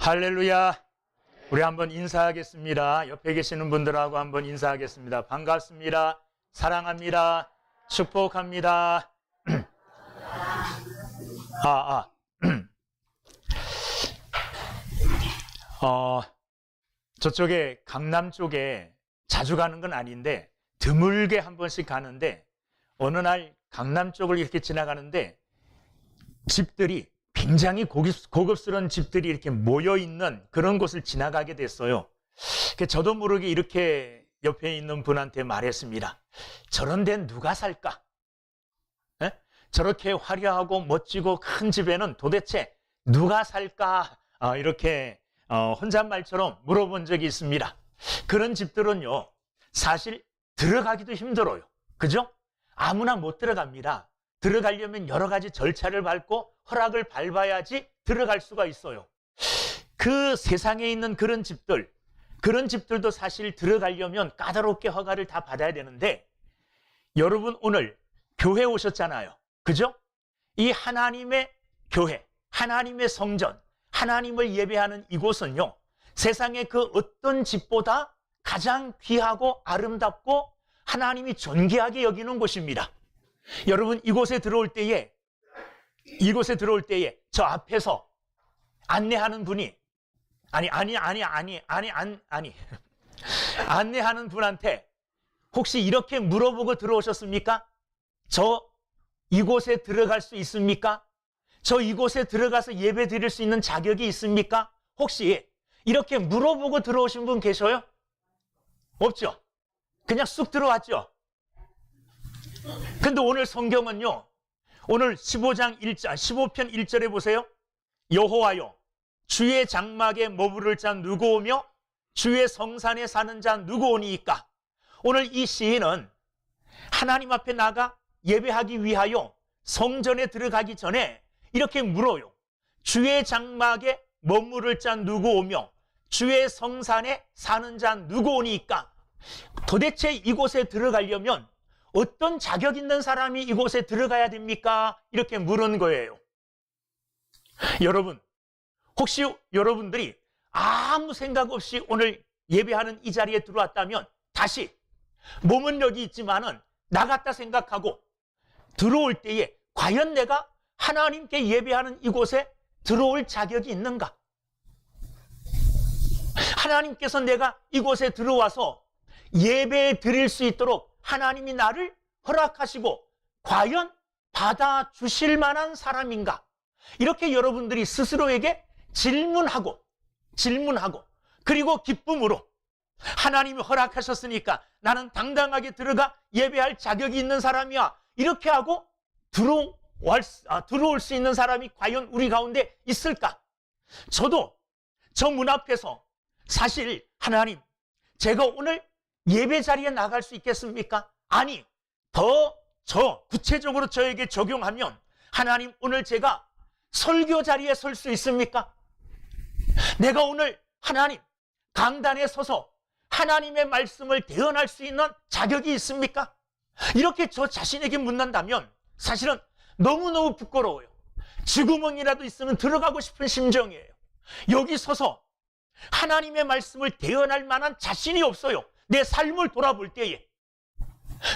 할렐루야. 우리 한번 인사하겠습니다. 옆에 계시는 분들하고 한번 인사하겠습니다. 반갑습니다. 사랑합니다. 축복합니다. 저쪽에 강남 쪽에 자주 가는 건 아닌데 드물게 한 번씩 가는데 어느 날 강남 쪽을 이렇게 지나가는데 집들이 굉장히 고급스러운 집들이 이렇게 모여있는 그런 곳을 지나가게 됐어요. 저도 모르게 이렇게 옆에 있는 분한테 말했습니다. 저런 데는 누가 살까? 에? 저렇게 화려하고 멋지고 큰 집에는 도대체 누가 살까? 이렇게 혼잣말처럼 물어본 적이 있습니다. 그런 집들은요, 사실 들어가기도 힘들어요. 그죠? 아무나 못 들어갑니다. 들어가려면 여러 가지 절차를 밟고 허락을 밟아야지 들어갈 수가 있어요. 그 세상에 있는 그런 집들도 사실 들어가려면 까다롭게 허가를 다 받아야 되는데, 여러분 오늘 교회 오셨잖아요. 그죠? 이 하나님의 교회, 하나님의 성전, 하나님을 예배하는 이곳은요, 세상의 그 어떤 집보다 가장 귀하고 아름답고 하나님이 존귀하게 여기는 곳입니다. 여러분 이곳에 들어올 때에 저 앞에서 안내하는 분이 안내하는 분한테 혹시 이렇게 물어보고 들어오셨습니까? 저 이곳에 들어갈 수 있습니까? 저 이곳에 들어가서 예배 드릴 수 있는 자격이 있습니까? 혹시 이렇게 물어보고 들어오신 분 계셔요? 없죠? 그냥 쑥 들어왔죠? 근데 오늘 성경은요, 오늘 15편 1절에 보세요. 여호와여, 주의 장막에 머무를 자 누구 오며 주의 성산에 사는 자 누구 오니이까? 오늘 이 시인은 하나님 앞에 나가 예배하기 위하여 성전에 들어가기 전에 이렇게 물어요. 주의 장막에 머무를 자 누구 오며 주의 성산에 사는 자 누구 오니이까? 도대체 이곳에 들어가려면 어떤 자격 있는 사람이 이곳에 들어가야 됩니까? 이렇게 물은 거예요. 여러분, 혹시 여러분들이 아무 생각 없이 오늘 예배하는 이 자리에 들어왔다면 다시 몸은 여기 있지만은 나갔다 생각하고 들어올 때에 과연 내가 하나님께 예배하는 이곳에 들어올 자격이 있는가? 하나님께서 내가 이곳에 들어와서 예배 드릴 수 있도록 하나님이 나를 허락하시고 과연 받아주실 만한 사람인가? 이렇게 여러분들이 스스로에게 질문하고 그리고 기쁨으로 하나님이 허락하셨으니까 나는 당당하게 들어가 예배할 자격이 있는 사람이야, 이렇게 하고 들어올 수 있는 사람이 과연 우리 가운데 있을까? 저도 저 문 앞에서 사실 하나님, 제가 오늘 예배 자리에 나갈 수 있겠습니까? 아니, 구체적으로 저에게 적용하면 하나님, 오늘 제가 설교 자리에 설 수 있습니까? 내가 오늘 하나님 강단에 서서 하나님의 말씀을 대언할 수 있는 자격이 있습니까? 이렇게 저 자신에게 묻는다면 사실은 너무너무 부끄러워요. 쥐구멍이라도 있으면 들어가고 싶은 심정이에요. 여기 서서 하나님의 말씀을 대언할 만한 자신이 없어요. 내 삶을 돌아볼 때에.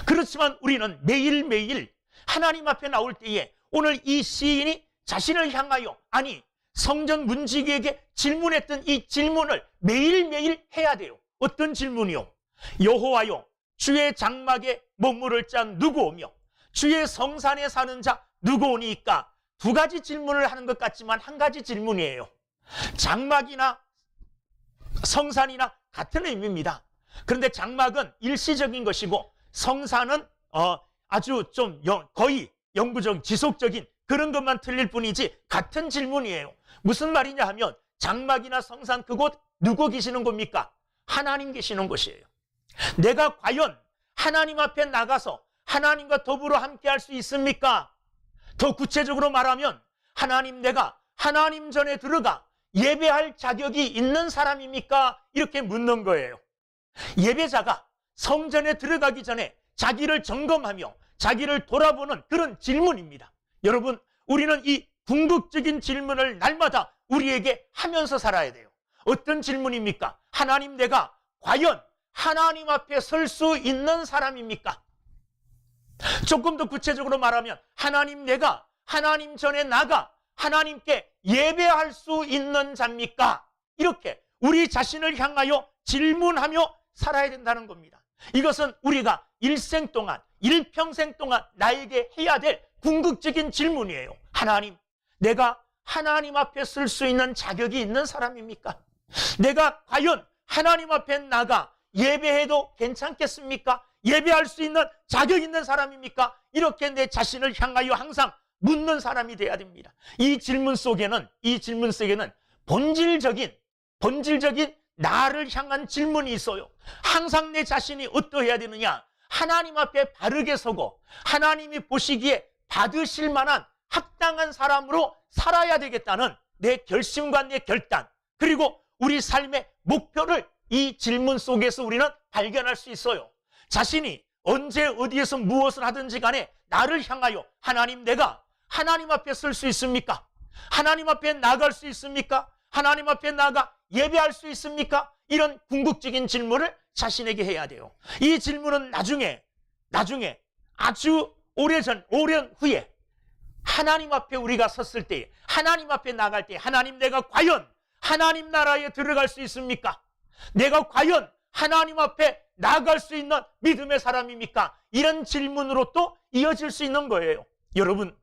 그렇지만 우리는 매일매일 하나님 앞에 나올 때에 오늘 이 시인이 자신을 향하여, 아니 성전 문지기에게 질문했던 이 질문을 매일매일 해야 돼요. 어떤 질문이요? 여호와여, 주의 장막에 머무를 자 누구 오며 주의 성산에 사는 자 누구 오니까? 두 가지 질문을 하는 것 같지만 한 가지 질문이에요. 장막이나 성산이나 같은 의미입니다. 그런데 장막은 일시적인 것이고 성산은 아주 좀 거의 영구적, 지속적인 그런 것만 틀릴 뿐이지 같은 질문이에요. 무슨 말이냐 하면 장막이나 성산, 그곳 누구 계시는 겁니까? 하나님 계시는 곳이에요. 내가 과연 하나님 앞에 나가서 하나님과 더불어 함께 할 수 있습니까? 더 구체적으로 말하면 하나님, 내가 하나님 전에 들어가 예배할 자격이 있는 사람입니까? 이렇게 묻는 거예요. 예배자가 성전에 들어가기 전에 자기를 점검하며 자기를 돌아보는 그런 질문입니다. 여러분, 우리는 이 궁극적인 질문을 날마다 우리에게 하면서 살아야 돼요. 어떤 질문입니까? 하나님, 내가 과연 하나님 앞에 설 수 있는 사람입니까? 조금 더 구체적으로 말하면 하나님, 내가 하나님 전에 나가 하나님께 예배할 수 있는 자입니까? 이렇게 우리 자신을 향하여 질문하며 살아야 된다는 겁니다. 이것은 우리가 일생 동안, 일평생 동안 나에게 해야 될 궁극적인 질문이에요. 하나님, 내가 하나님 앞에 설 수 있는 자격이 있는 사람입니까? 내가 과연 하나님 앞에 나가 예배해도 괜찮겠습니까? 예배할 수 있는 자격 있는 사람입니까? 이렇게 내 자신을 향하여 항상 묻는 사람이 돼야 됩니다. 이 질문 속에는 본질적인 나를 향한 질문이 있어요. 항상 내 자신이 어떠해야 되느냐? 하나님 앞에 바르게 서고 하나님이 보시기에 받으실 만한 합당한 사람으로 살아야 되겠다는 내 결심과 내 결단, 그리고 우리 삶의 목표를 이 질문 속에서 우리는 발견할 수 있어요. 자신이 언제 어디에서 무엇을 하든지 간에 나를 향하여 하나님, 내가 하나님 앞에 설 수 있습니까? 하나님 앞에 나갈 수 있습니까? 하나님 앞에 나가 예배할 수 있습니까? 이런 궁극적인 질문을 자신에게 해야 돼요. 이 질문은 나중에 아주 오랜 후에 하나님 앞에 우리가 섰을 때, 하나님 앞에 나갈 때, 하나님, 내가 과연 하나님 나라에 들어갈 수 있습니까? 내가 과연 하나님 앞에 나갈 수 있는 믿음의 사람입니까? 이런 질문으로 또 이어질 수 있는 거예요. 여러분,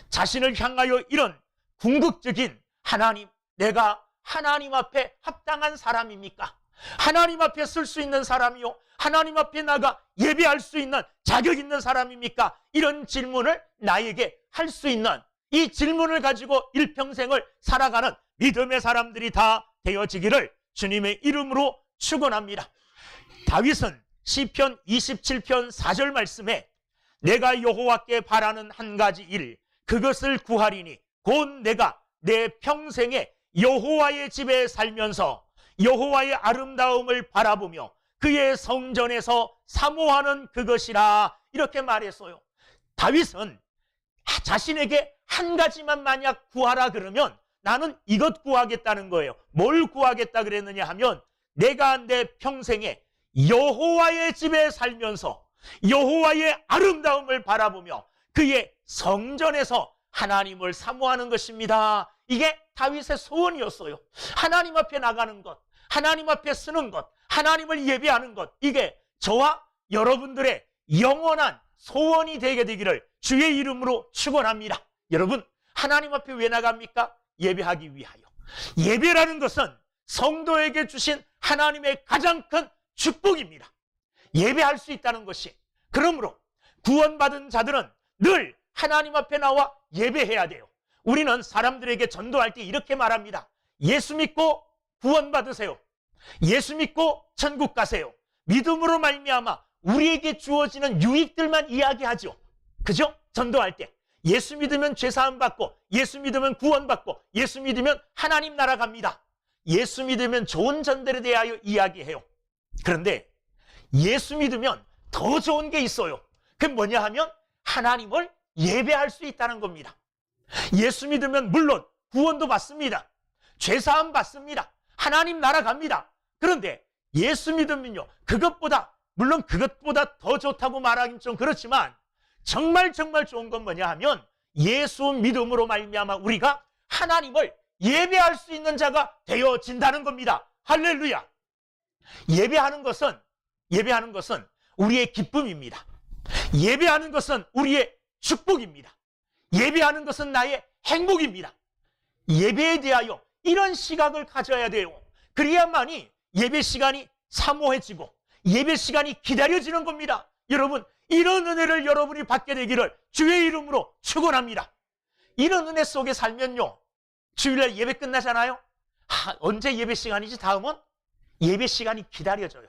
자신을 향하여 이런 궁극적인 하나님, 내가 하나님 앞에 합당한 사람입니까? 하나님 앞에 설 수 있는 사람이요, 하나님 앞에 나가 예배할 수 있는 자격 있는 사람입니까? 이런 질문을 나에게 할 수 있는, 이 질문을 가지고 일평생을 살아가는 믿음의 사람들이 다 되어지기를 주님의 이름으로 축원합니다. 다윗은 시편 27편 4절 말씀에 내가 여호와께 바라는 한 가지 일, 그것을 구하리니 곧 내가 내 평생에 여호와의 집에 살면서 여호와의 아름다움을 바라보며 그의 성전에서 사모하는 그것이라, 이렇게 말했어요. 다윗은 자신에게 한 가지만 만약 구하라 그러면 나는 이것 구하겠다는 거예요. 뭘 구하겠다 그랬느냐 하면, 내가 내 평생에 여호와의 집에 살면서 여호와의 아름다움을 바라보며 그의 성전에서 하나님을 사모하는 것입니다. 이게 다윗의 소원이었어요. 하나님 앞에 나가는 것, 하나님 앞에 서는 것, 하나님을 예배하는 것, 이게 저와 여러분들의 영원한 소원이 되게 되기를 주의 이름으로 축원합니다. 여러분, 하나님 앞에 왜 나갑니까? 예배하기 위하여. 예배라는 것은 성도에게 주신 하나님의 가장 큰 축복입니다. 예배할 수 있다는 것이. 그러므로 구원받은 자들은 늘 하나님 앞에 나와 예배해야 돼요. 우리는 사람들에게 전도할 때 이렇게 말합니다. 예수 믿고 구원받으세요. 예수 믿고 천국 가세요. 믿음으로 말미암아 우리에게 주어지는 유익들만 이야기하죠. 그죠? 전도할 때 예수 믿으면 죄사함 받고, 예수 믿으면 구원받고, 예수 믿으면 하나님 나라 갑니다. 예수 믿으면 좋은 전들에 대하여 이야기해요. 그런데 예수 믿으면 더 좋은 게 있어요. 그게 뭐냐 하면 하나님을 예배할 수 있다는 겁니다. 예수 믿으면 물론 구원도 받습니다. 죄사함 받습니다. 하나님 나라 갑니다. 그런데 예수 믿으면요, 물론 그것보다 더 좋다고 말하긴 좀 그렇지만 정말 좋은 건 뭐냐 하면 예수 믿음으로 말미암아 우리가 하나님을 예배할 수 있는 자가 되어진다는 겁니다. 할렐루야. 예배하는 것은 우리의 기쁨입니다. 예배하는 것은 우리의 축복입니다. 예배하는 것은 나의 행복입니다. 예배에 대하여 이런 시각을 가져야 돼요. 그래야만이 예배 시간이 사모해지고 예배 시간이 기다려지는 겁니다. 여러분, 이런 은혜를 여러분이 받게 되기를 주의 이름으로 축원합니다. 이런 은혜 속에 살면요, 주일날 예배 끝나잖아요. 언제 예배 시간이지? 다음은 예배 시간이 기다려져요.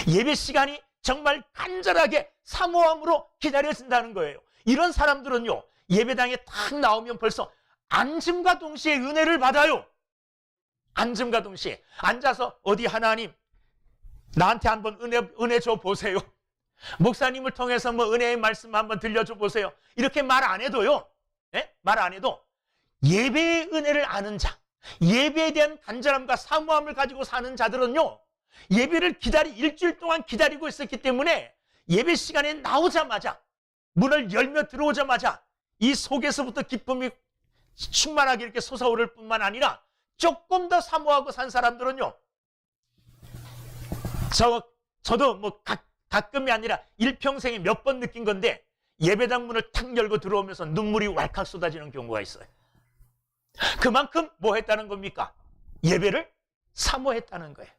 예배 시간이 정말 간절하게 사모함으로 기다려진다는 거예요. 이런 사람들은요, 예배당에 딱 나오면 벌써 앉음과 동시에 은혜를 받아요. 앉음과 동시에 앉아서 어디 하나님 나한테 한번 은혜 줘 보세요. 목사님을 통해서 은혜의 말씀 한번 들려줘 보세요. 이렇게 말 안 해도요, 말 안 해도 예배의 은혜를 아는 자, 예배에 대한 간절함과 사모함을 가지고 사는 자들은요, 예배를 일주일 동안 기다리고 있었기 때문에 예배 시간에 나오자마자, 문을 열며 들어오자마자 이 속에서부터 기쁨이 충만하게 이렇게 솟아오를 뿐만 아니라 조금 더 사모하고 산 사람들은요, 저도 뭐 가끔이 아니라 일평생에 몇 번 느낀 건데, 예배당 문을 탁 열고 들어오면서 눈물이 왈칵 쏟아지는 경우가 있어요. 그만큼 뭐 했다는 겁니까? 예배를 사모했다는 거예요.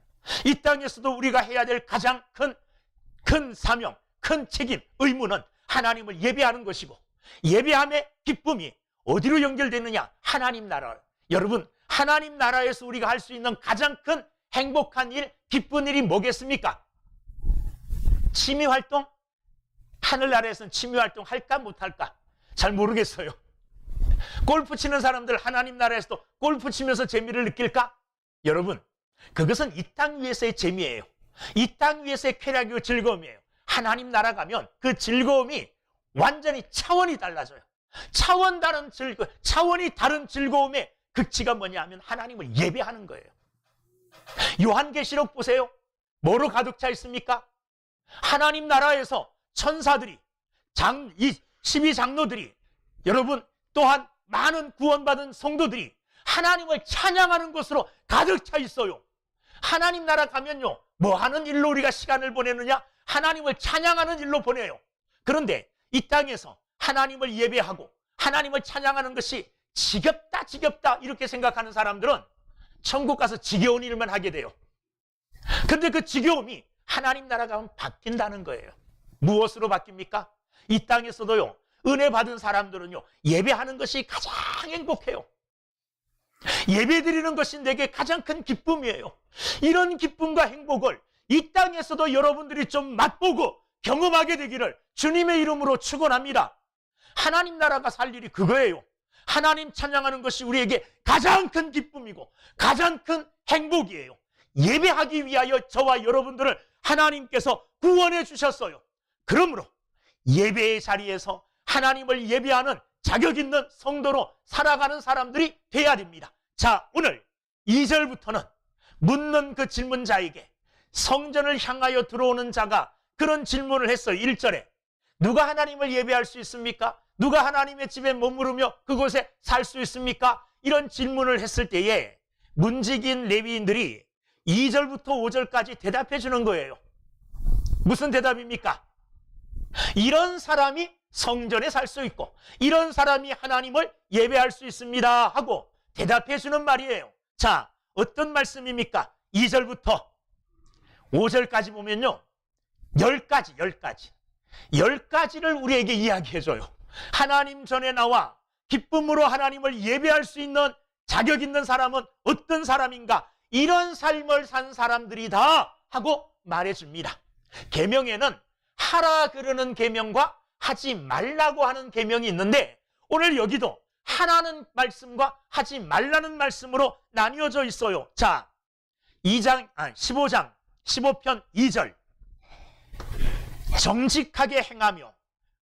이 땅에서도 우리가 해야 될 가장 큰 사명, 큰 책임, 의무는 하나님을 예배하는 것이고, 예배함의 기쁨이 어디로 연결되느냐? 하나님 나라. 여러분, 하나님 나라에서 우리가 할 수 있는 가장 큰 행복한 일, 기쁜 일이 뭐겠습니까? 취미활동? 하늘나라에서는 취미활동 할까 못할까? 잘 모르겠어요. 골프 치는 사람들 하나님 나라에서도 골프 치면서 재미를 느낄까? 여러분, 그것은 이 땅 위에서의 재미예요. 이 땅 위에서의 쾌락이고 즐거움이에요. 하나님 나라 가면 그 즐거움이 완전히 차원이 달라져요. 차원이 다른 즐거움의 극치가 뭐냐 하면 하나님을 예배하는 거예요. 요한계시록 보세요. 뭐로 가득 차 있습니까? 하나님 나라에서 천사들이, 이 12장로들이, 여러분 또한 많은 구원받은 성도들이 하나님을 찬양하는 것으로 가득 차 있어요. 하나님 나라 가면요, 뭐 하는 일로 우리가 시간을 보내느냐? 하나님을 찬양하는 일로 보내요. 그런데 이 땅에서 하나님을 예배하고 하나님을 찬양하는 것이 지겹다 이렇게 생각하는 사람들은 천국 가서 지겨운 일만 하게 돼요. 근데 그 지겨움이 하나님 나라 가면 바뀐다는 거예요. 무엇으로 바뀝니까? 이 땅에서도요, 은혜 받은 사람들은요, 예배하는 것이 가장 행복해요. 예배 드리는 것이 내게 가장 큰 기쁨이에요. 이런 기쁨과 행복을 이 땅에서도 여러분들이 좀 맛보고 경험하게 되기를 주님의 이름으로 축원합니다. 하나님 나라가 살 일이 그거예요. 하나님 찬양하는 것이 우리에게 가장 큰 기쁨이고 가장 큰 행복이에요. 예배하기 위하여 저와 여러분들을 하나님께서 구원해 주셨어요. 그러므로 예배의 자리에서 하나님을 예배하는 자격 있는 성도로 살아가는 사람들이 돼야 됩니다. 자, 오늘 2절부터는 묻는 그 질문자에게 성전을 향하여 들어오는 자가 그런 질문을 했어요. 1절에 누가 하나님을 예배할 수 있습니까? 누가 하나님의 집에 머무르며 그곳에 살 수 있습니까? 이런 질문을 했을 때에 문지긴 레위인들이 2절부터 5절까지 대답해 주는 거예요. 무슨 대답입니까? 이런 사람이 성전에 살 수 있고 이런 사람이 하나님을 예배할 수 있습니다 하고 대답해 주는 말이에요. 자, 어떤 말씀입니까? 2절부터 5절까지 보면요, 10가지를 우리에게 이야기해 줘요. 하나님 전에 나와 기쁨으로 하나님을 예배할 수 있는 자격 있는 사람은 어떤 사람인가? 이런 삶을 산 사람들이다 하고 말해줍니다. 계명에는 하라 그러는 계명과 하지 말라고 하는 계명이 있는데 오늘 여기도 하라는 말씀과 하지 말라는 말씀으로 나뉘어져 있어요. 자, 15편 2절 정직하게 행하며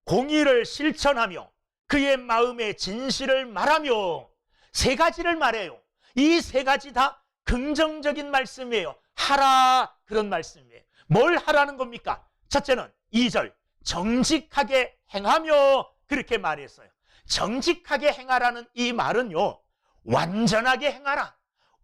공의를 실천하며 그의 마음에 진실을 말하며, 세 가지를 말해요. 이 세 가지 다 긍정적인 말씀이에요. 하라 그런 말씀이에요. 뭘 하라는 겁니까? 첫째는 2절 정직하게 행하며 그렇게 말했어요. 정직하게 행하라는 이 말은요, 완전하게 행하라,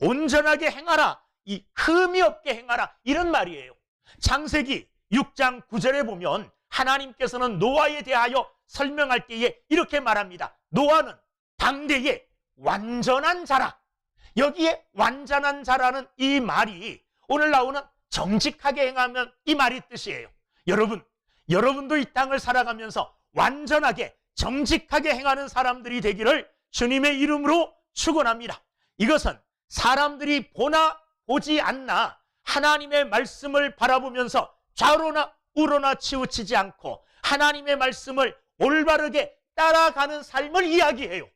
온전하게 행하라, 이 흠이 없게 행하라 이런 말이에요. 창세기 6장 9절에 보면 하나님께서는 노아에 대하여 설명할 때에 이렇게 말합니다. 노아는 당대에 완전한 자라. 여기에 완전한 자라는 이 말이 오늘 나오는 정직하게 행하면 이 말이 뜻이에요. 여러분도 이 땅을 살아가면서 완전하게 정직하게 행하는 사람들이 되기를 주님의 이름으로 축원합니다. 이것은 사람들이 보나 보지 않나 하나님의 말씀을 바라보면서 좌로나 우로나 치우치지 않고 하나님의 말씀을 올바르게 따라가는 삶을 이야기해요.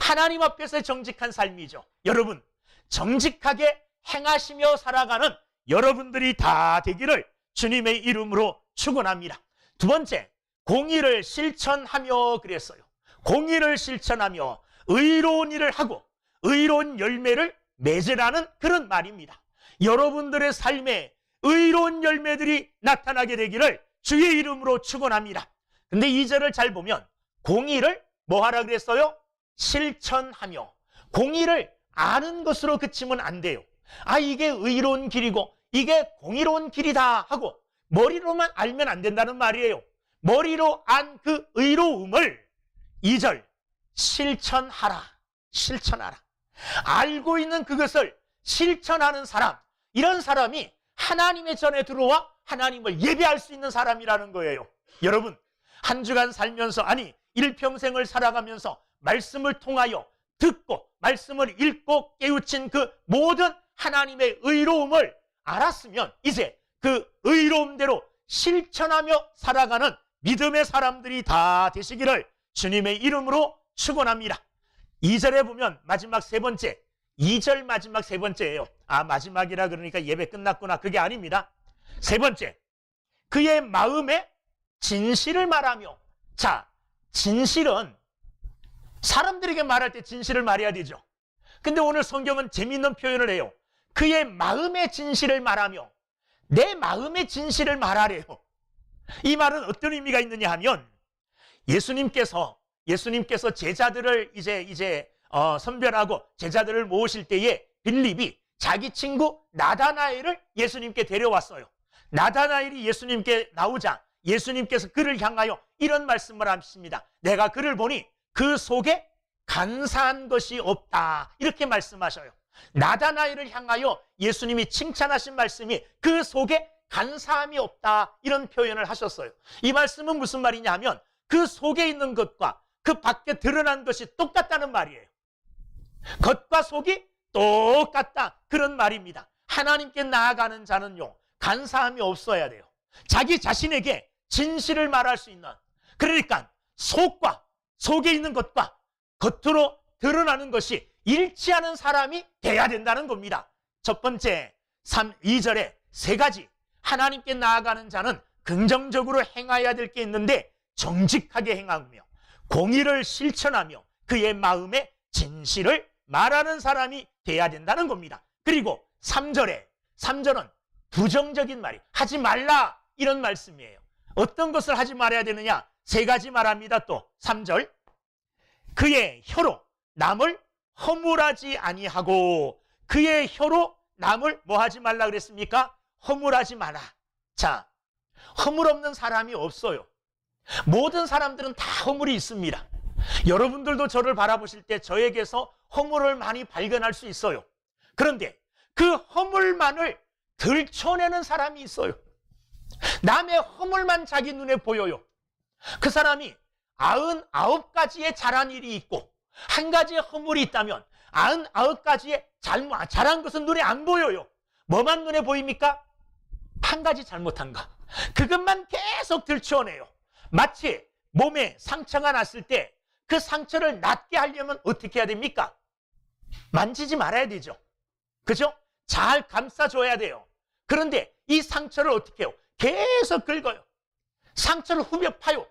하나님 앞에서의 정직한 삶이죠. 여러분, 정직하게 행하시며 살아가는 여러분들이 다 되기를 주님의 이름으로 축원합니다. 두 번째, 공의를 실천하며 그랬어요. 공의를 실천하며 의로운 일을 하고 의로운 열매를 맺으라는 그런 말입니다. 여러분들의 삶에 의로운 열매들이 나타나게 되기를 주의 이름으로 축원합니다. 근데 2절을 잘 보면 공의를 뭐 하라 그랬어요? 실천하며. 공의를 아는 것으로 그치면 안 돼요. 아, 이게 의로운 길이고 이게 공의로운 길이다 하고 머리로만 알면 안 된다는 말이에요. 머리로 안 그 의로움을 2절 실천하라. 실천하라. 알고 있는 그것을 실천하는 사람, 이런 사람이 하나님의 전에 들어와 하나님을 예배할 수 있는 사람이라는 거예요. 여러분, 한 주간 살면서, 아니 일평생을 살아가면서 말씀을 통하여 듣고 말씀을 읽고 깨우친 그 모든 하나님의 의로움을 알았으면 이제 그 의로움대로 실천하며 살아가는 믿음의 사람들이 다 되시기를 주님의 이름으로 축원합니다. 2절에 보면 마지막 세 번째, 2절 마지막 세 번째예요. 아, 마지막이라 그러니까 예배 끝났구나. 그게 아닙니다. 세 번째, 그의 마음에 진실을 말하며. 자, 진실은 사람들에게 말할 때 진실을 말해야 되죠. 근데 오늘 성경은 재미있는 표현을 해요. 그의 마음의 진실을 말하며. 내 마음의 진실을 말하래요. 이 말은 어떤 의미가 있느냐 하면 예수님께서 제자들을 이제 선별하고 제자들을 모으실 때에 빌립이 자기 친구 나다나엘을 예수님께 데려왔어요. 나다나엘이 예수님께 나오자 예수님께서 그를 향하여 이런 말씀을 하십니다. 내가 그를 보니 그 속에 간사한 것이 없다. 이렇게 말씀하셔요. 나다나엘을 향하여 예수님이 칭찬하신 말씀이 그 속에 간사함이 없다. 이런 표현을 하셨어요. 이 말씀은 무슨 말이냐 하면 그 속에 있는 것과 그 밖에 드러난 것이 똑같다는 말이에요. 겉과 속이 똑같다. 그런 말입니다. 하나님께 나아가는 자는요, 간사함이 없어야 돼요. 자기 자신에게 진실을 말할 수 있는, 그러니까 속에 있는 것과 겉으로 드러나는 것이 일치하는 사람이 돼야 된다는 겁니다. 첫 번째, 2절에 세 가지, 하나님께 나아가는 자는 긍정적으로 행해야 될 게 있는데 정직하게 행하며 공의를 실천하며 그의 마음에 진실을 말하는 사람이 돼야 된다는 겁니다. 그리고 3절은 부정적인 말이, 하지 말라, 이런 말씀이에요. 어떤 것을 하지 말아야 되느냐? 세 가지 말합니다. 또 3절, 그의 혀로 남을 허물하지 아니하고. 그의 혀로 남을 뭐 하지 말라 그랬습니까? 허물하지 마라. 자, 허물 없는 사람이 없어요. 모든 사람들은 다 허물이 있습니다. 여러분들도 저를 바라보실 때 저에게서 허물을 많이 발견할 수 있어요. 그런데 그 허물만을 들춰내는 사람이 있어요. 남의 허물만 자기 눈에 보여요. 그 사람이 99가지의 잘한 일이 있고 한 가지의 허물이 있다면 99가지의 잘한 것은 눈에 안 보여요. 뭐만 눈에 보입니까? 한 가지 잘못한 거. 그것만 계속 들춰내요. 마치 몸에 상처가 났을 때 그 상처를 낫게 하려면 어떻게 해야 됩니까? 만지지 말아야 되죠. 그죠? 잘 감싸줘야 돼요. 그런데 이 상처를 어떻게 해요? 계속 긁어요. 상처를 후벼 파요.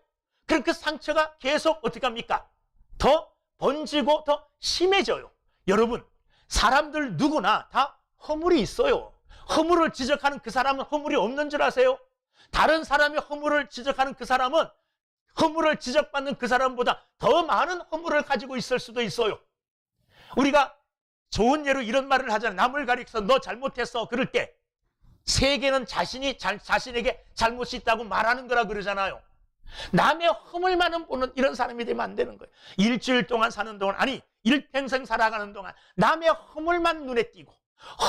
그럼 그 상처가 계속 어떻게 합니까? 더 번지고 더 심해져요. 여러분, 사람들 누구나 다 허물이 있어요. 허물을 지적하는 그 사람은 허물이 없는 줄 아세요? 다른 사람의 허물을 지적하는 그 사람은 허물을 지적받는 그 사람보다 더 많은 허물을 가지고 있을 수도 있어요. 우리가 좋은 예로 이런 말을 하잖아요. 남을 가리켜서 너 잘못했어. 그럴 때 세계는 자신에게 잘못이 있다고 말하는 거라 그러잖아요. 남의 허물만은 보는 이런 사람이 되면 안 되는 거예요. 일주일 동안 사는 동안, 아니 일평생 살아가는 동안 남의 허물만 눈에 띄고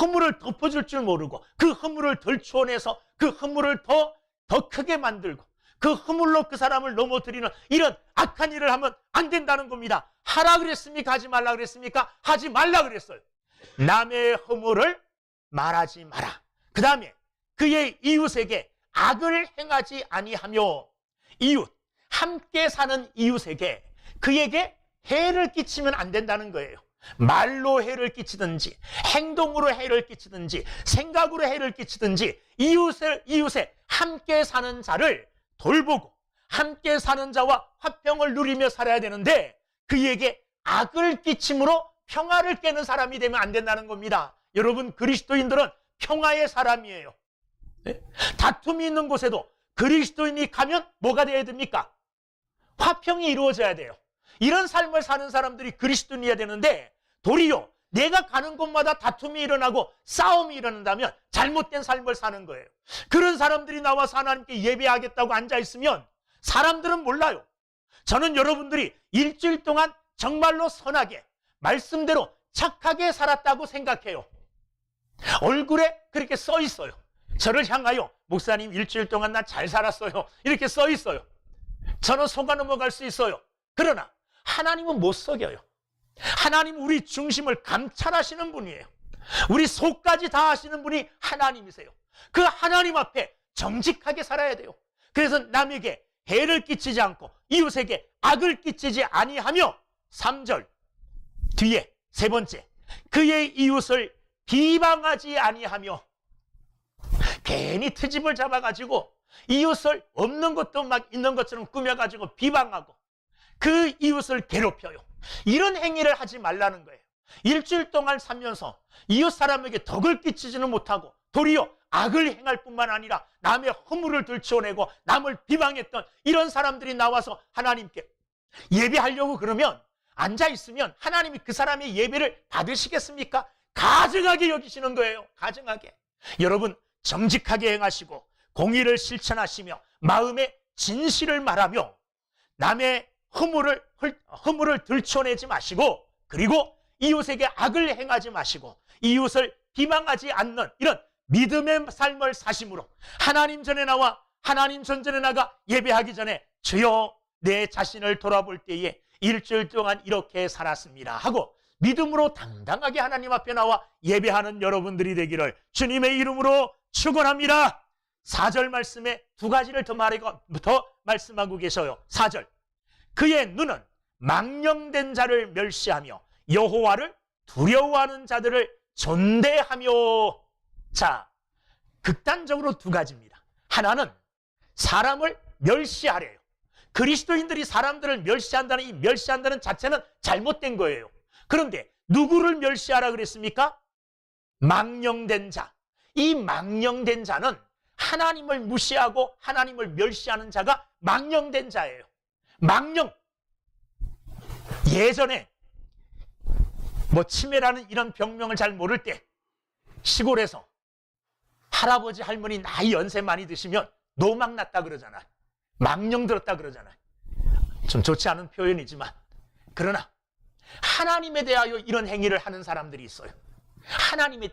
허물을 덮어줄 줄 모르고 그 허물을 덜추어내서 그 허물을 더 크게 만들고 그 허물로 그 사람을 넘어뜨리는 이런 악한 일을 하면 안 된다는 겁니다. 하라 그랬습니까? 하지 말라 그랬습니까? 하지 말라 그랬어요. 남의 허물을 말하지 마라. 그 다음에 그의 이웃에게 악을 행하지 아니하며. 이웃, 함께 사는 이웃에게 그에게 해를 끼치면 안 된다는 거예요. 말로 해를 끼치든지 행동으로 해를 끼치든지 생각으로 해를 끼치든지 이웃의 함께 사는 자를 돌보고 함께 사는 자와 화평을 누리며 살아야 되는데 그에게 악을 끼침으로 평화를 깨는 사람이 되면 안 된다는 겁니다. 여러분, 그리스도인들은 평화의 사람이에요. 네? 다툼이 있는 곳에도 그리스도인이 가면 뭐가 돼야 됩니까? 화평이 이루어져야 돼요. 이런 삶을 사는 사람들이 그리스도인이어야 되는데, 도리어 내가 가는 곳마다 다툼이 일어나고 싸움이 일어난다면 잘못된 삶을 사는 거예요. 그런 사람들이 나와서 하나님께 예배하겠다고 앉아있으면 사람들은 몰라요. 저는 여러분들이 일주일 동안 정말로 선하게 말씀대로 착하게 살았다고 생각해요. 얼굴에 그렇게 써 있어요. 저를 향하여 목사님 일주일 동안 나 잘 살았어요, 이렇게 써 있어요. 저는 속아 넘어갈 수 있어요. 그러나 하나님은 못 속여요. 하나님은 우리 중심을 감찰하시는 분이에요. 우리 속까지 다 아시는 분이 하나님이세요. 그 하나님 앞에 정직하게 살아야 돼요. 그래서 남에게 해를 끼치지 않고 이웃에게 악을 끼치지 아니하며, 3절 뒤에 세 번째, 그의 이웃을 비방하지 아니하며. 괜히 트집을 잡아가지고 이웃을 없는 것도 막 있는 것처럼 꾸며가지고 비방하고 그 이웃을 괴롭혀요. 이런 행위를 하지 말라는 거예요. 일주일 동안 살면서 이웃 사람에게 덕을 끼치지는 못하고 도리어 악을 행할 뿐만 아니라 남의 허물을 들춰내고 남을 비방했던 이런 사람들이 나와서 하나님께 예배하려고 그러면, 앉아있으면 하나님이 그 사람의 예배를 받으시겠습니까? 가증하게 여기시는 거예요. 가증하게. 여러분, 정직하게 행하시고 공의를 실천하시며 마음의 진실을 말하며 남의 허물을 들춰내지 마시고, 그리고 이웃에게 악을 행하지 마시고 이웃을 비방하지 않는 이런 믿음의 삶을 사심으로 하나님 전에 나와 하나님 전전에 나가 예배하기 전에 주여 내 자신을 돌아볼 때에 일주일 동안 이렇게 살았습니다 하고 믿음으로 당당하게 하나님 앞에 나와 예배하는 여러분들이 되기를 주님의 이름으로 축원합니다. 4절 말씀에 두 가지를 더 말씀하고 계셔요. 4절, 그의 눈은 망령된 자를 멸시하며 여호와를 두려워하는 자들을 존대하며. 자, 극단적으로 두 가지입니다. 하나는 사람을 멸시하래요. 그리스도인들이 사람들을 멸시한다는 이 멸시한다는 자체는 잘못된 거예요. 그런데 누구를 멸시하라 그랬습니까? 망령된 자. 이 망령된 자는 하나님을 무시하고 하나님을 멸시하는 자가 망령된 자예요. 망령. 예전에 치매라는 이런 병명을 잘 모를 때 시골에서 할아버지 할머니 나이 연세 많이 드시면 노망 났다 그러잖아요. 망령 들었다 그러잖아요. 좀 좋지 않은 표현이지만, 그러나 하나님에 대하여 이런 행위를 하는 사람들이 있어요. 하나님에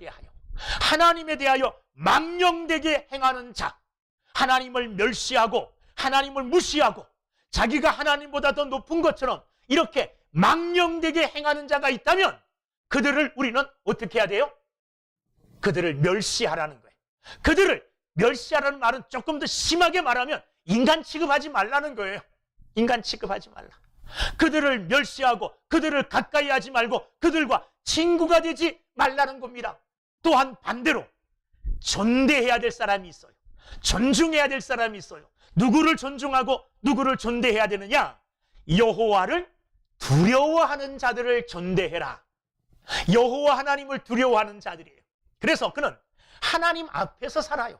대하여 망령되게 행하는 자, 하나님을 멸시하고 하나님을 무시하고 자기가 하나님보다 더 높은 것처럼 이렇게 망령되게 행하는 자가 있다면 그들을 우리는 어떻게 해야 돼요? 그들을 멸시하라는 거예요. 그들을 멸시하라는 말은 조금 더 심하게 말하면 인간 취급하지 말라는 거예요. 인간 취급하지 말라. 그들을 멸시하고 그들을 가까이 하지 말고 그들과 친구가 되지 말라는 겁니다. 또한 반대로 존대해야 될 사람이 있어요. 존중해야 될 사람이 있어요. 누구를 존중하고 누구를 존대해야 되느냐? 여호와를 두려워하는 자들을 존대해라. 여호와 하나님을 두려워하는 자들이에요. 그래서 그는 하나님 앞에서 살아요.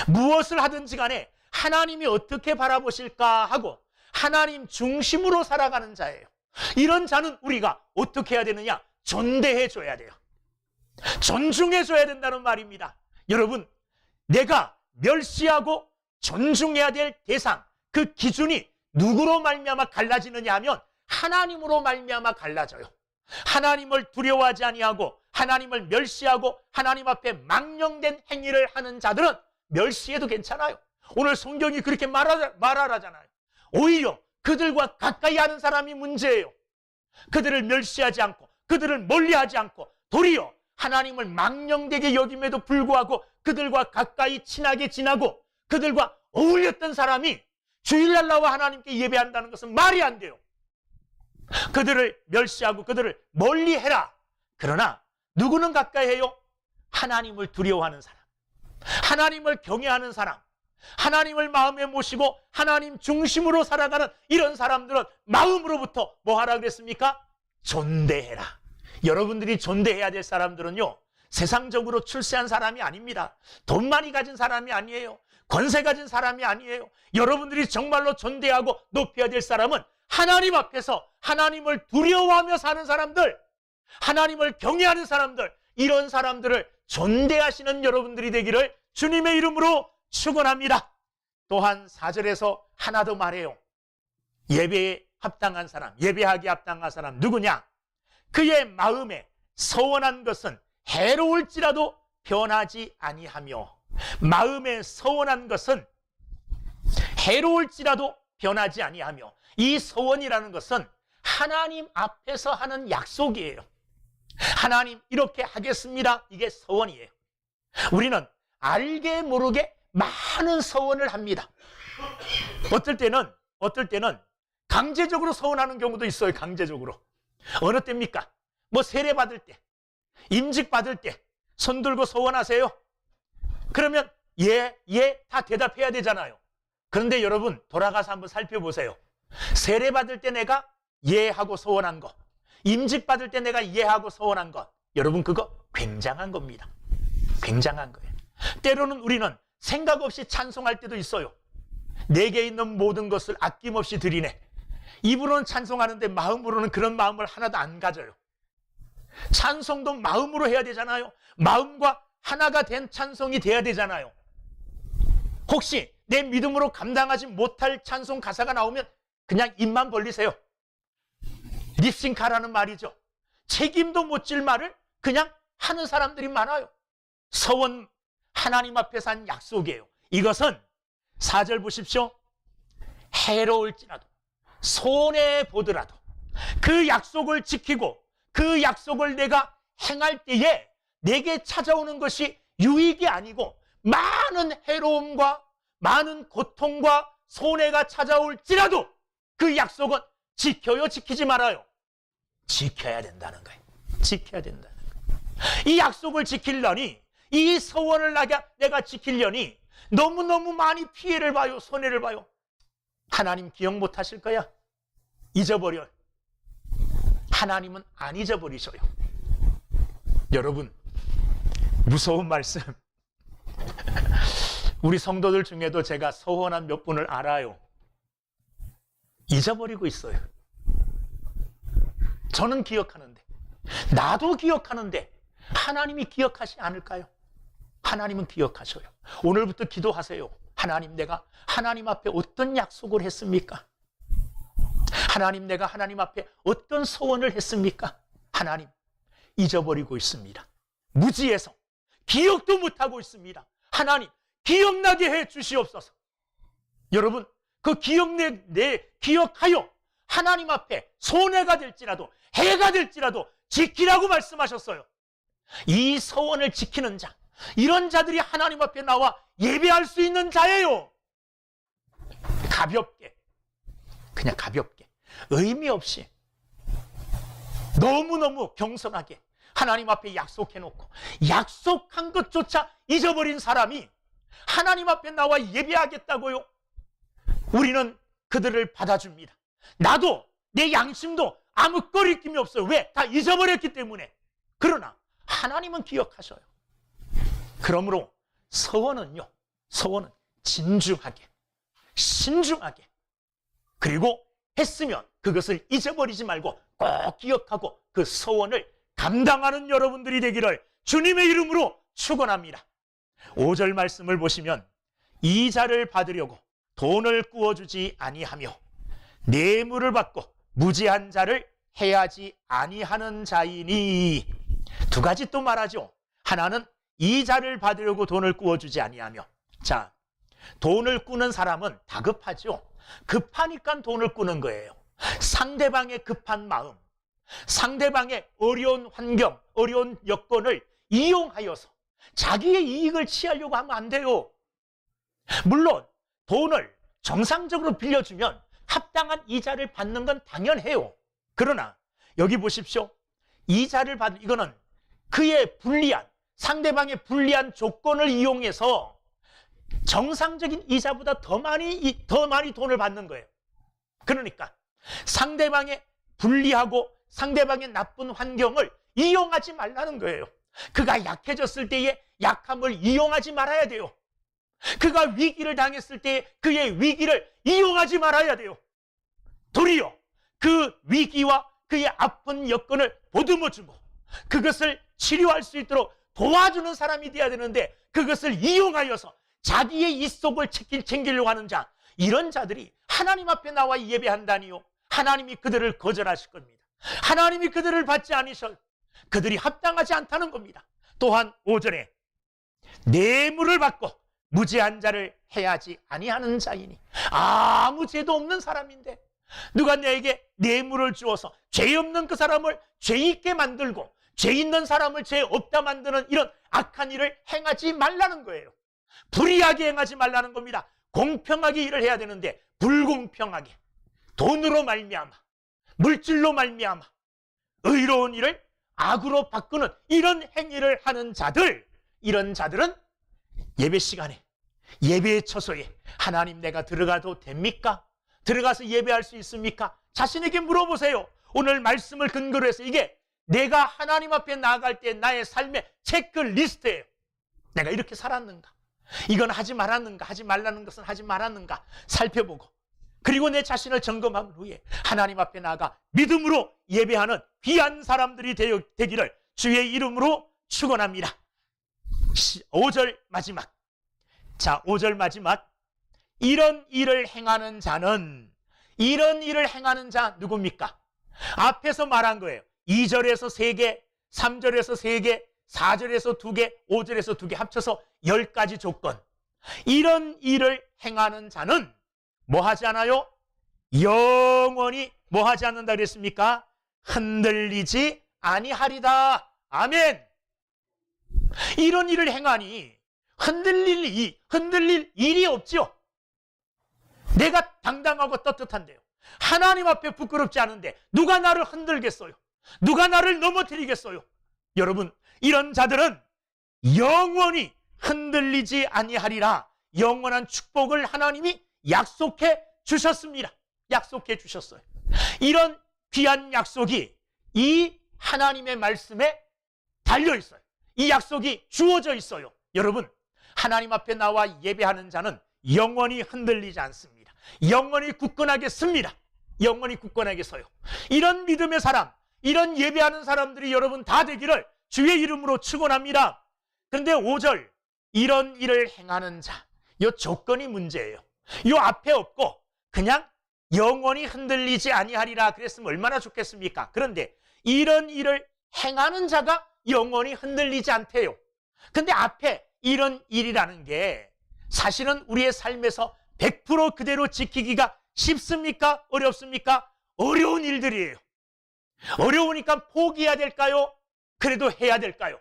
무엇을 하든지 간에 하나님이 어떻게 바라보실까 하고 하나님 중심으로 살아가는 자예요. 이런 자는 우리가 어떻게 해야 되느냐? 존대해 줘야 돼요. 존중해 줘야 된다는 말입니다. 여러분, 내가 멸시하고 존중해야 될 대상, 그 기준이 누구로 말미암아 갈라지느냐 하면 하나님으로 말미암아 갈라져요. 하나님을 두려워하지 아니하고 하나님을 멸시하고 하나님 앞에 망령된 행위를 하는 자들은 멸시해도 괜찮아요. 오늘 성경이 그렇게 말하잖아요. 오히려 그들과 가까이 하는 사람이 문제예요. 그들을 멸시하지 않고 그들을 멀리하지 않고 도리어 하나님을 망령되게 여김에도 불구하고 그들과 가까이 친하게 지나고 그들과 어울렸던 사람이 주일날 나와 하나님께 예배한다는 것은 말이 안 돼요. 그들을 멸시하고 그들을 멀리해라. 그러나 누구는 가까이 해요? 하나님을 두려워하는 사람, 하나님을 경외하는 사람, 하나님을 마음에 모시고 하나님 중심으로 살아가는 이런 사람들은 마음으로부터 뭐 하라 그랬습니까? 존대해라. 여러분들이 존대해야 될 사람들은요, 세상적으로 출세한 사람이 아닙니다. 돈 많이 가진 사람이 아니에요. 권세 가진 사람이 아니에요. 여러분들이 정말로 존대하고 높여야 될 사람은 하나님 앞에서 하나님을 두려워하며 사는 사람들, 하나님을 경외하는 사람들, 이런 사람들을 존대하시는 여러분들이 되기를 주님의 이름으로 축원합니다. 또한 4절에서 하나 더 말해요. 예배에 합당한 사람, 예배하기에 합당한 사람 누구냐? 그의 마음에 서원한 것은 해로울지라도 변하지 아니하며, 마음에 서원한 것은 해로울지라도 변하지 아니하며, 이 서원이라는 것은 하나님 앞에서 하는 약속이에요. 하나님 이렇게 하겠습니다, 이게 서원이에요. 우리는 알게 모르게 많은 서원을 합니다. 어떨 때는 강제적으로 서원하는 경우도 있어요. 강제적으로. 어느 때입니까? 뭐 세례 받을 때, 임직 받을 때 손 들고 서원하세요. 그러면 예 다 대답해야 되잖아요. 그런데 여러분 돌아가서 한번 살펴보세요. 세례 받을 때 내가 예 하고 서원한 거, 임직 받을 때 내가 예 하고 서원한 것, 여러분 그거 굉장한 겁니다. 굉장한 거예요. 때로는 우리는 생각 없이 찬송할 때도 있어요. 내게 있는 모든 것을 아낌없이 드리네. 입으로는 찬송하는데 마음으로는 그런 마음을 하나도 안 가져요. 찬송도 마음으로 해야 되잖아요. 마음과 하나가 된 찬송이 돼야 되잖아요. 혹시 내 믿음으로 감당하지 못할 찬송 가사가 나오면 그냥 입만 벌리세요. 립싱카라는 말이죠. 책임도 못 질 말을 그냥 하는 사람들이 많아요. 서원, 하나님 앞에서 한 약속이에요. 이것은 4절 보십시오. 해로울지라도 손해보더라도 그 약속을 지키고 그 약속을 내가 행할 때에 내게 찾아오는 것이 유익이 아니고 많은 해로움과 많은 고통과 손해가 찾아올지라도 그 약속은 지켜요, 지키지 말아요? 지켜야 된다는 거예요. 지켜야 된다는 거예요. 이 약속을 지키려니, 이 서원을 내가 지키려니 너무너무 많이 피해를 봐요, 손해를 봐요. 하나님 기억 못 하실 거야? 잊어버려. 하나님은 안 잊어버리셔요. 여러분, 무서운 말씀. 우리 성도들 중에도 제가 서원한 몇 분을 알아요. 잊어버리고 있어요. 저는 기억하는데, 나도 기억하는데 하나님이 기억하지 않을까요? 하나님은 기억하셔요. 오늘부터 기도하세요. 하나님, 내가 하나님 앞에 어떤 약속을 했습니까? 하나님, 내가 하나님 앞에 어떤 소원을 했습니까? 하나님, 잊어버리고 있습니다. 무지해서 기억도 못하고 있습니다. 하나님, 기억나게 해 주시옵소서. 여러분, 그 기억하여 하나님 앞에 손해가 될지라도 해가 될지라도 지키라고 말씀하셨어요. 이 서원을 지키는 자, 이런 자들이 하나님 앞에 나와 예배할 수 있는 자예요. 가볍게, 그냥 가볍게, 의미 없이 너무너무 겸손하게 하나님 앞에 약속해놓고 약속한 것조차 잊어버린 사람이 하나님 앞에 나와 예배하겠다고요? 우리는 그들을 받아줍니다. 나도 내 양심도 아무 거리낌이 없어요. 왜? 다 잊어버렸기 때문에. 그러나 하나님은 기억하셔요. 그러므로 서원은요, 서원은 진중하게, 신중하게, 그리고 했으면 그것을 잊어버리지 말고 꼭 기억하고 그 서원을 감당하는 여러분들이 되기를 주님의 이름으로 축원합니다. 5절 말씀을 보시면 이자를 받으려고 돈을 꾸어주지 아니하며 뇌물을 받고 무지한 자를 해하지 아니하는 자이니. 두 가지 또 말하죠. 하나는 이자를 받으려고 돈을 꾸어주지 아니하며. 자, 돈을 꾸는 사람은 다급하죠. 급하니까 돈을 꾸는 거예요. 상대방의 급한 마음, 상대방의 어려운 환경, 어려운 여건을 이용하여서 자기의 이익을 취하려고 하면 안 돼요. 물론 돈을 정상적으로 빌려주면 합당한 이자를 받는 건 당연해요. 그러나 여기 보십시오. 이자를 받는, 이거는 그의 불리한, 상대방의 불리한 조건을 이용해서 정상적인 이자보다 더 많이 돈을 받는 거예요. 그러니까 상대방의 불리하고 상대방의 나쁜 환경을 이용하지 말라는 거예요. 그가 약해졌을 때에 약함을 이용하지 말아야 돼요. 그가 위기를 당했을 때 그의 위기를 이용하지 말아야 돼요. 도리어 그 위기와 그의 아픈 여건을 보듬어주고 그것을 치료할 수 있도록 도와주는 사람이 되어야 되는데, 그것을 이용하여서 자기의 입속을 챙기려고 하는 자, 이런 자들이 하나님 앞에 나와 예배한다니요, 하나님이 그들을 거절하실 겁니다. 하나님이 그들을 받지 않으셔. 그들이 합당하지 않다는 겁니다. 또한 5절에 뇌물을 받고 무죄한 자를 해하지 아니하는 자이니, 아무 죄도 없는 사람인데 누가 내게 뇌물을 주어서 죄 없는 그 사람을 죄 있게 만들고 죄 있는 사람을 죄 없다 만드는 이런 악한 일을 행하지 말라는 거예요. 불의하게 행하지 말라는 겁니다. 공평하게 일을 해야 되는데 불공평하게 돈으로 말미암아, 물질로 말미암아 의로운 일을 악으로 바꾸는 이런 행위를 하는 자들, 이런 자들은 예배 시간에, 예배의 처소에 하나님 내가 들어가도 됩니까? 들어가서 예배할 수 있습니까? 자신에게 물어보세요. 오늘 말씀을 근거로 해서 이게 내가 하나님 앞에 나아갈 때 나의 삶의 체크리스트예요. 내가 이렇게 살았는가? 이건 하지 말았는가? 하지 말라는 것은 하지 말았는가? 살펴보고, 그리고 내 자신을 점검한 후에 하나님 앞에 나아가 믿음으로 예배하는 귀한 사람들이 되기를 주의 이름으로 축원합니다. 5절 마지막. 자, 5절 마지막. 이런 일을 행하는 자는, 이런 일을 행하는 자 누굽니까? 앞에서 말한 거예요. 2절에서 3개, 3절에서 3개, 4절에서 2개, 5절에서 2개 합쳐서 10가지 조건. 이런 일을 행하는 자는 뭐 하지 않아요? 영원히 뭐 하지 않는다 그랬습니까? 흔들리지 아니하리다. 아멘. 이런 일을 행하니 흔들릴 일이 없지요. 내가 당당하고 떳떳한데요, 하나님 앞에 부끄럽지 않은데 누가 나를 흔들겠어요? 누가 나를 넘어뜨리겠어요? 여러분, 이런 자들은 영원히 흔들리지 아니하리라. 영원한 축복을 하나님이 약속해 주셨습니다. 약속해 주셨어요. 이런 귀한 약속이 이 하나님의 말씀에 달려 있어요. 이 약속이 주어져 있어요. 여러분, 하나님 앞에 나와 예배하는 자는 영원히 흔들리지 않습니다. 영원히 굳건하게 씁니다. 영원히 굳건하게 서요. 이런 믿음의 사람, 이런 예배하는 사람들이 여러분 다 되기를 주의 이름으로 축원합니다. 그런데 5절, 이런 일을 행하는 자, 이 조건이 문제예요. 이 앞에 없고 그냥 영원히 흔들리지 아니하리라 그랬으면 얼마나 좋겠습니까? 그런데 이런 일을 행하는 자가 영원히 흔들리지 않대요. 근데 앞에 이런 일이라는 게 사실은 우리의 삶에서 100% 그대로 지키기가 쉽습니까? 어렵습니까? 어려운 일들이에요. 어려우니까 포기해야 될까요? 그래도 해야 될까요?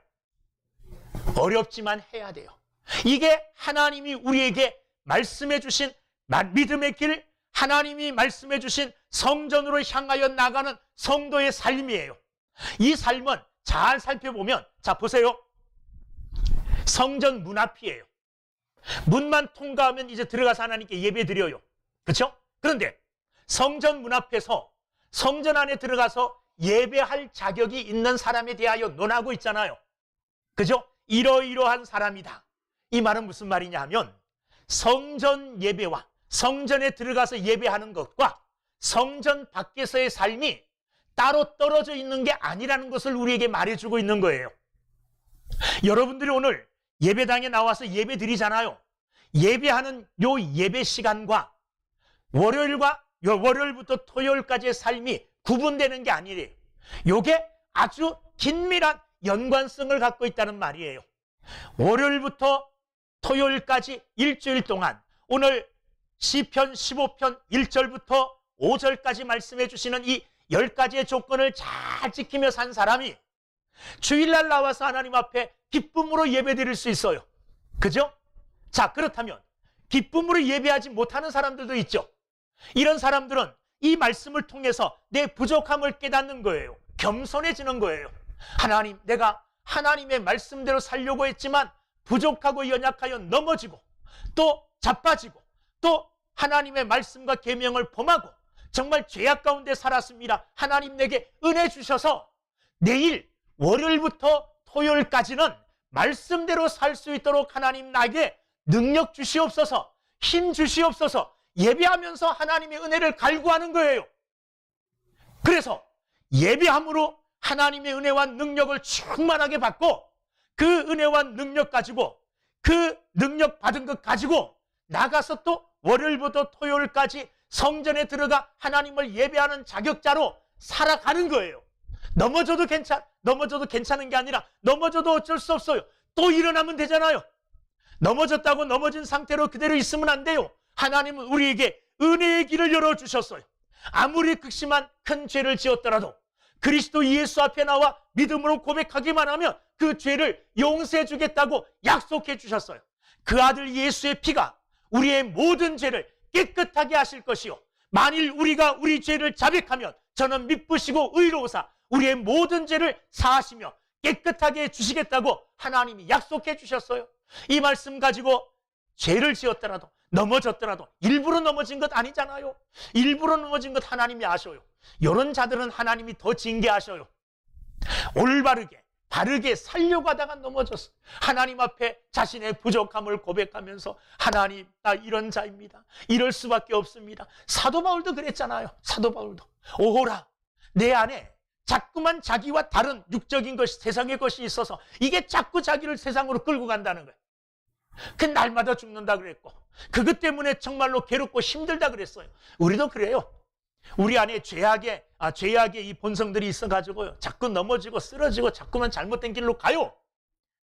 어렵지만 해야 돼요. 이게 하나님이 우리에게 말씀해 주신 믿음의 길, 하나님이 말씀해 주신 성전으로 향하여 나가는 성도의 삶이에요. 이 삶은 잘 살펴보면, 자 보세요. 성전 문 앞이에요. 문만 통과하면 이제 들어가서 하나님께 예배 드려요. 그렇죠? 그런데 성전 문 앞에서 성전 안에 들어가서 예배할 자격이 있는 사람에 대하여 논하고 있잖아요. 그죠? 이러이러한 사람이다. 이 말은 무슨 말이냐 하면 성전 예배와 성전에 들어가서 예배하는 것과 성전 밖에서의 삶이 따로 떨어져 있는 게 아니라는 것을 우리에게 말해주고 있는 거예요. 여러분들이 오늘 예배당에 나와서 예배 드리잖아요. 예배하는 요 예배 시간과 월요일부터 토요일까지의 삶이 구분되는 게 아니래요. 요게 아주 긴밀한 연관성을 갖고 있다는 말이에요. 월요일부터 토요일까지 일주일 동안 오늘 시편 15편 1절부터 5절까지 말씀해 주시는 이 10가지의 조건을 잘 지키며 산 사람이 주일날 나와서 하나님 앞에 기쁨으로 예배 드릴 수 있어요. 그죠? 자, 그렇다면 기쁨으로 예배하지 못하는 사람들도 있죠. 이런 사람들은 이 말씀을 통해서 내 부족함을 깨닫는 거예요. 겸손해지는 거예요. 하나님, 내가 하나님의 말씀대로 살려고 했지만 부족하고 연약하여 넘어지고 또 자빠지고 또 하나님의 말씀과 계명을 범하고 정말 죄악 가운데 살았습니다. 하나님 내게 은혜 주셔서 내일 월요일부터 토요일까지는 말씀대로 살 수 있도록 하나님 나에게 능력 주시옵소서, 힘 주시옵소서, 예배하면서 하나님의 은혜를 갈구하는 거예요. 그래서 예배함으로 하나님의 은혜와 능력을 충만하게 받고 그 은혜와 능력 가지고 그 능력 받은 것 가지고 나가서 또 월요일부터 토요일까지 성전에 들어가 하나님을 예배하는 자격자로 살아가는 거예요. 넘어져도 괜찮은 게 아니라 넘어져도 어쩔 수 없어요. 또 일어나면 되잖아요. 넘어졌다고 넘어진 상태로 그대로 있으면 안 돼요. 하나님은 우리에게 은혜의 길을 열어주셨어요. 아무리 극심한 큰 죄를 지었더라도 그리스도 예수 앞에 나와 믿음으로 고백하기만 하면 그 죄를 용서해 주겠다고 약속해 주셨어요. 그 아들 예수의 피가 우리의 모든 죄를 깨끗하게 하실 것이요, 만일 우리가 우리 죄를 자백하면 저는 미쁘시고 의로우사 우리의 모든 죄를 사하시며 깨끗하게 해주시겠다고 하나님이 약속해 주셨어요. 이 말씀 가지고 죄를 지었더라도 넘어졌더라도 일부러 넘어진 것 아니잖아요. 일부러 넘어진 것 하나님이 아셔요. 이런 자들은 하나님이 더 징계하셔요. 올바르게 바르게 살려고 하다가 넘어졌어. 하나님 앞에 자신의 부족함을 고백하면서 하나님, 나 이런 자입니다. 이럴 수밖에 없습니다. 사도 바울도 그랬잖아요. 사도 바울도 오호라, 내 안에 자꾸만 자기와 다른 육적인 것이, 세상의 것이 있어서 이게 자꾸 자기를 세상으로 끌고 간다는 거예요. 그 날마다 죽는다 그랬고 그것 때문에 정말로 괴롭고 힘들다 그랬어요. 우리도 그래요. 우리 안에 죄악의 이 본성들이 있어가지고요, 자꾸 넘어지고 쓰러지고 자꾸만 잘못된 길로 가요.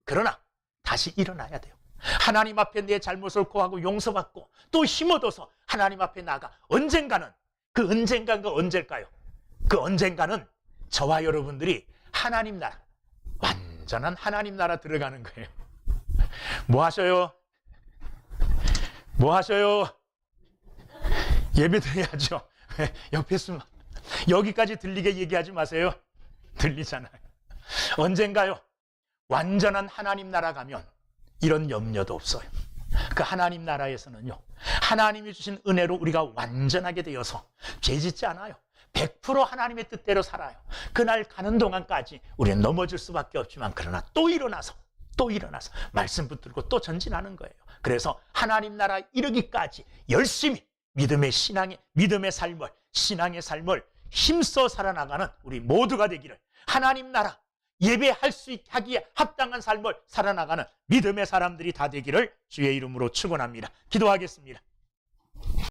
그러나 다시 일어나야 돼요. 하나님 앞에 내 잘못을 고하고 용서받고 또 힘 얻어서 하나님 앞에 나가 언젠가는, 그 언젠가가 언제일까요? 그 언젠가는 저와 여러분들이 하나님 나라, 완전한 하나님 나라 들어가는 거예요. 뭐 하셔요? 뭐 하셔요? 예배 드려야죠. 옆에 있으면 여기까지 들리게 얘기하지 마세요. 들리잖아요. 언젠가요, 완전한 하나님 나라 가면 이런 염려도 없어요. 그 하나님 나라에서는요, 하나님이 주신 은혜로 우리가 완전하게 되어서 죄 짓지 않아요. 100% 하나님의 뜻대로 살아요. 그날 가는 동안까지 우리는 넘어질 수밖에 없지만 그러나 또 일어나서 말씀 붙들고 또 전진하는 거예요. 그래서 하나님 나라 이르기까지 열심히 믿음의 신앙의 삶을 힘써 살아나가는 우리 모두가 되기를, 하나님 나라 하기에 합당한 삶을 살아나가는 믿음의 사람들이 다 되기를 주의 이름으로 축원합니다. 기도하겠습니다.